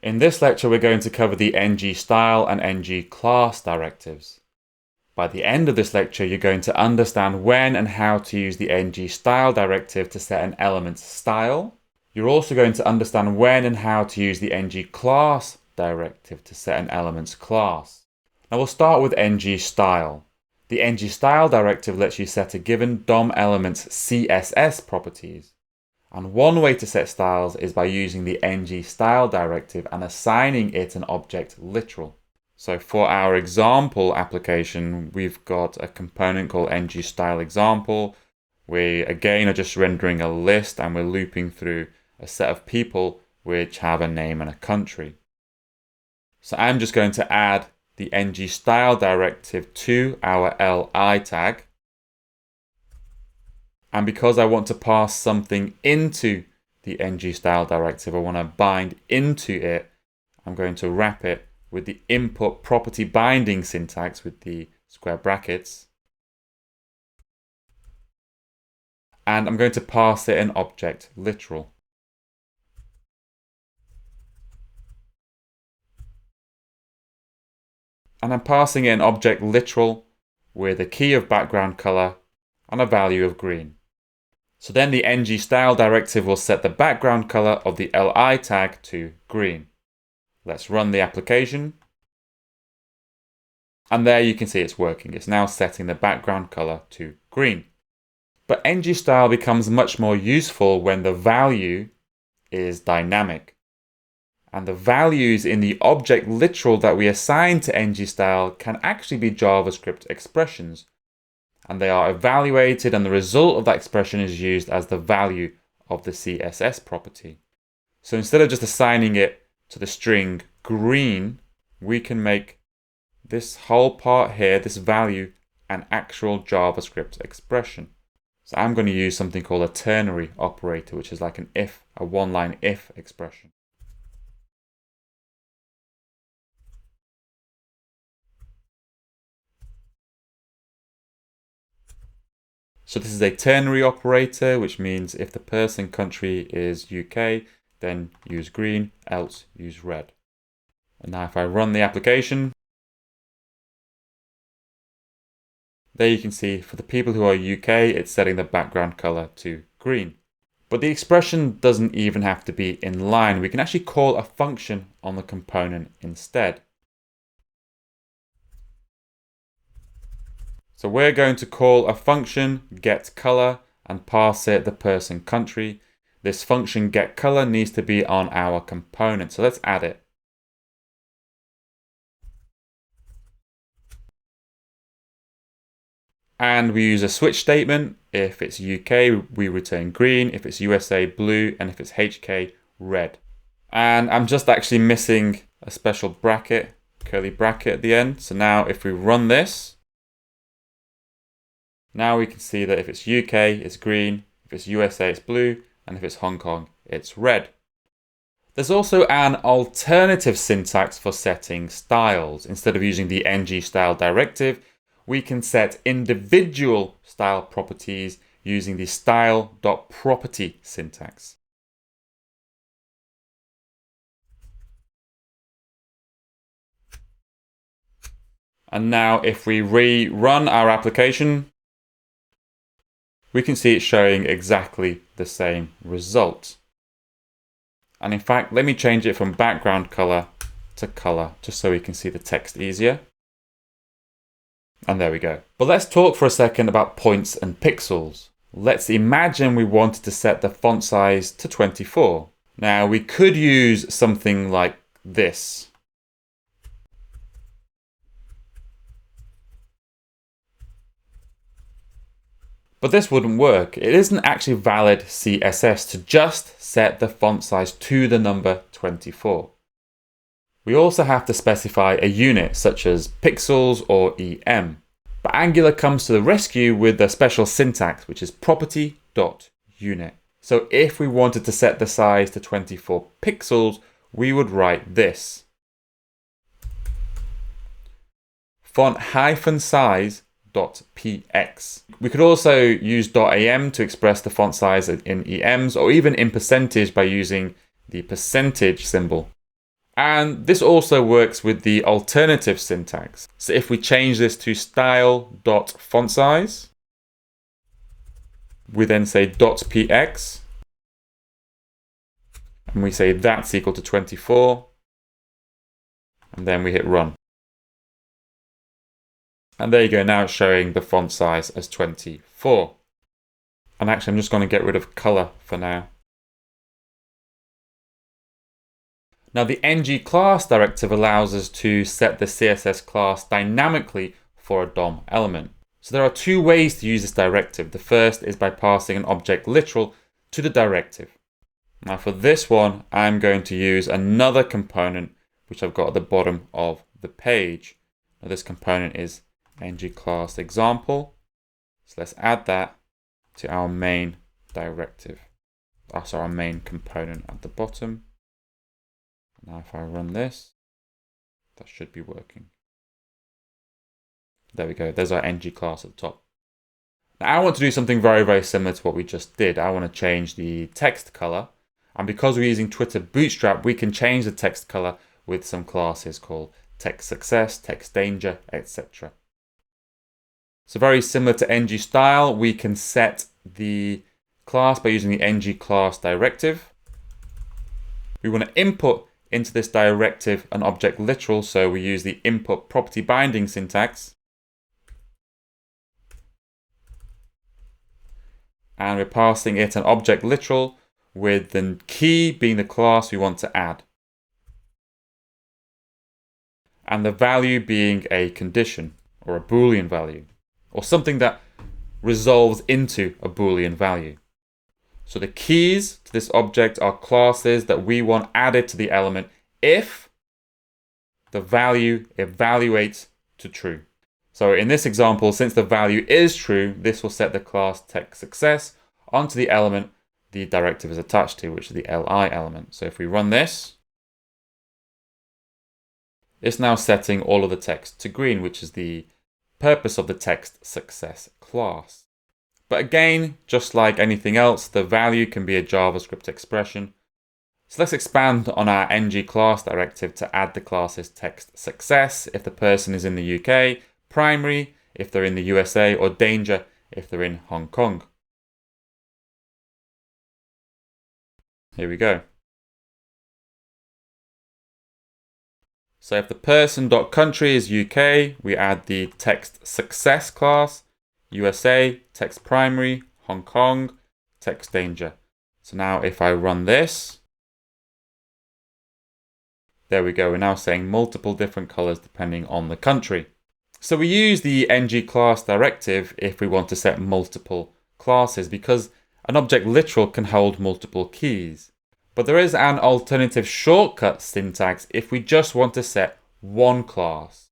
In this lecture, we're going to cover the NgStyle and NgClass directives. By the end of this lecture, you're going to understand when and how to use the NgStyle directive to set an element's style. You're also going to understand when and how to use the NgClass directive to set an element's class. Now we'll start with NgStyle. The NgStyle directive lets you set a given DOM element's CSS properties. And one way to set styles is by using the NgStyle directive and assigning it an object literal. So for our example application, we've got a component called NgStyle example. We again are just rendering a list and we're looping through a set of people which have a name and a country. So I'm just going to add the NgStyle directive to our li tag. And because I want to pass something into the NgStyle directive, I want to bind into it, I'm going to wrap it with the input property binding syntax with the square brackets. And I'm going to pass it an object literal. And I'm passing it an object literal with a key of background color and a value of green. So then the NgStyle directive will set the background color of the li tag to green. Let's run the application. And there you can see it's working. It's now setting the background color to green. But NgStyle becomes much more useful when the value is dynamic. And the values in the object literal that we assign to NgStyle can actually be JavaScript expressions. And they are evaluated, and the result of that expression is used as the value of the CSS property. So instead of just assigning it to the string green, we can make this whole part here, this value, an actual JavaScript expression. So I'm going to use something called a ternary operator, which is like an if, a one-line if expression. So this is a ternary operator, which means if the person country is UK, then use green, else use red. And now if I run the application, there you can see for the people who are UK, it's setting the background color to green. But the expression doesn't even have to be in line. We can actually call a function on the component instead. So we're going to call a function getColor and pass it the person country. This function getColor needs to be on our component. So let's add it. And we use a switch statement. If it's UK, we return green. If it's USA, blue. And if it's HK, red. And I'm just actually missing a special bracket, curly bracket at the end. So now if we run this, now we can see that if it's UK, it's green, if it's USA, it's blue, and if it's Hong Kong, it's red. There's also an alternative syntax for setting styles. Instead of using the NgStyle directive, we can set individual style properties using the style.property syntax. And now if we rerun our application, we can see it's showing exactly the same result. And in fact, let me change it from background color to color, just so we can see the text easier. And there we go. But let's talk for a second about points and pixels. Let's imagine we wanted to set the font size to 24. Now we could use something like this. But this wouldn't work. It isn't actually valid CSS to just set the font size to the number 24. We also have to specify a unit such as pixels or EM. But Angular comes to the rescue with a special syntax, which is property.unit. So if we wanted to set the size to 24 pixels, we would write this. font-size.px. We could also use .am to express the font size in EMs, or even in percentage by using the percentage symbol. And this also works with the alternative syntax. So if we change this to style.fontSize, we then say .px, and we say that's equal to 24, and then we hit run. And there you go, now it's showing the font size as 24. And actually I'm just going to get rid of color for now. Now the NgClass directive allows us to set the CSS class dynamically for a DOM element. So there are two ways to use this directive. The first is by passing an object literal to the directive. Now for this one, I'm going to use another component which I've got at the bottom of the page. Now this component is NgClass example. So let's add that to our main directive. That's our main component at the bottom. Now if I run this, that should be working. There we go, there's our NgClass at the top. Now I want to do something very, very similar to what we just did. I want to change the text color. And because we're using Twitter Bootstrap, we can change the text color with some classes called text success, text danger, etc. So very similar to NgStyle, we can set the class by using the NgClass directive. We want to input into this directive an object literal, so we use the input property binding syntax. And we're passing it an object literal with the key being the class we want to add. And the value being a condition or a Boolean value, or something that resolves into a Boolean value. So the keys to this object are classes that we want added to the element if the value evaluates to true. So in this example, since the value is true, this will set the class text success onto the element the directive is attached to, which is the li element. So if we run this, it's now setting all of the text to green, which is the purpose of the text success class. But again, just like anything else, the value can be a JavaScript expression. So let's expand on our NgClass directive to add the classes text success if the person is in the UK, primary if they're in the USA, or danger if they're in Hong Kong. Here we go. So if the person.country is UK, we add the text success class, USA, text primary, Hong Kong, text danger. So now if I run this, there we go, we're now saying multiple different colors depending on the country. So we use the NgClass directive if we want to set multiple classes, because an object literal can hold multiple keys. But there is an alternative shortcut syntax if we just want to set one class.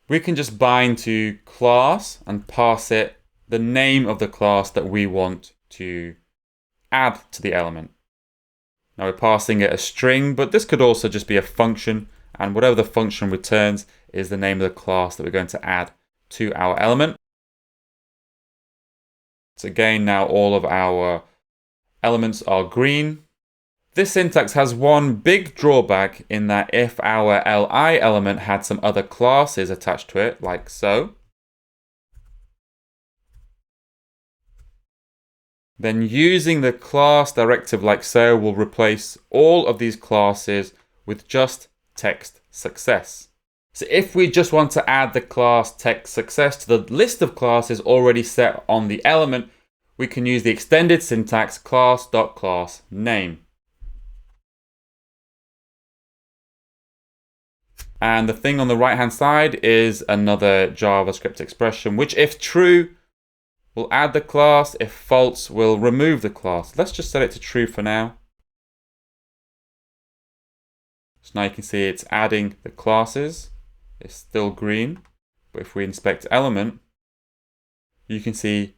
We can just bind to class and pass it the name of the class that we want to add to the element. Now we're passing it a string, but this could also just be a function, and whatever the function returns is the name of the class that we're going to add to our element. So again, now all of our elements are green. This syntax has one big drawback in that if our li element had some other classes attached to it, like so, then using the class directive like so will replace all of these classes with just text success. So if we just want to add the class text success to the list of classes already set on the element, we can use the extended syntax class.className. And the thing on the right hand side is another JavaScript expression, which if true, will add the class. If false, will remove the class. Let's just set it to true for now. So now you can see it's adding the classes. It's still green. But if we inspect element, you can see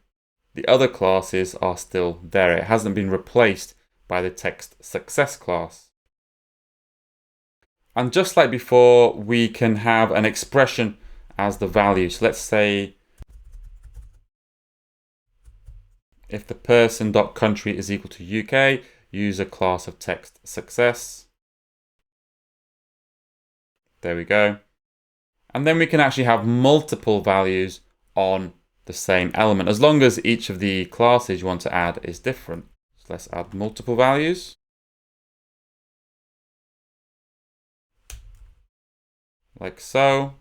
the other classes are still there. It hasn't been replaced by the text success class. And just like before, we can have an expression as the value. So let's say If the person.country is equal to UK, use a class of text success. There we go. And then we can actually have multiple values on the same element, as long as each of the classes you want to add is different. So let's add multiple values. Like so.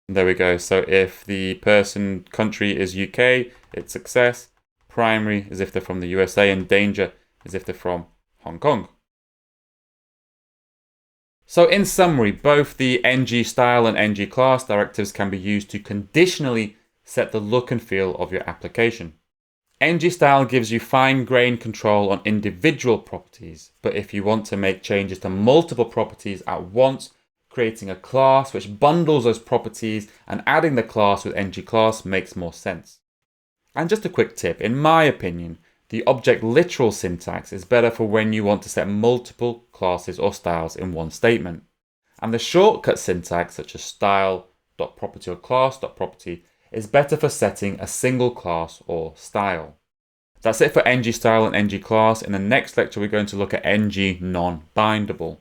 And there we go. So if the person country is UK, it's success. Primary is if they're from the USA, and danger is if they're from Hong Kong. So in summary, both the NgStyle and NgClass directives can be used to conditionally set the look and feel of your application. NgStyle gives you fine-grained control on individual properties, but if you want to make changes to multiple properties at once, creating a class which bundles those properties and adding the class with NgClass makes more sense. And just a quick tip, in my opinion, the object literal syntax is better for when you want to set multiple classes or styles in one statement. And the shortcut syntax, such as style.property or class.property, is better for setting a single class or style. That's it for NgStyle and NgClass. In the next lecture, we're going to look at Ng non-bindable.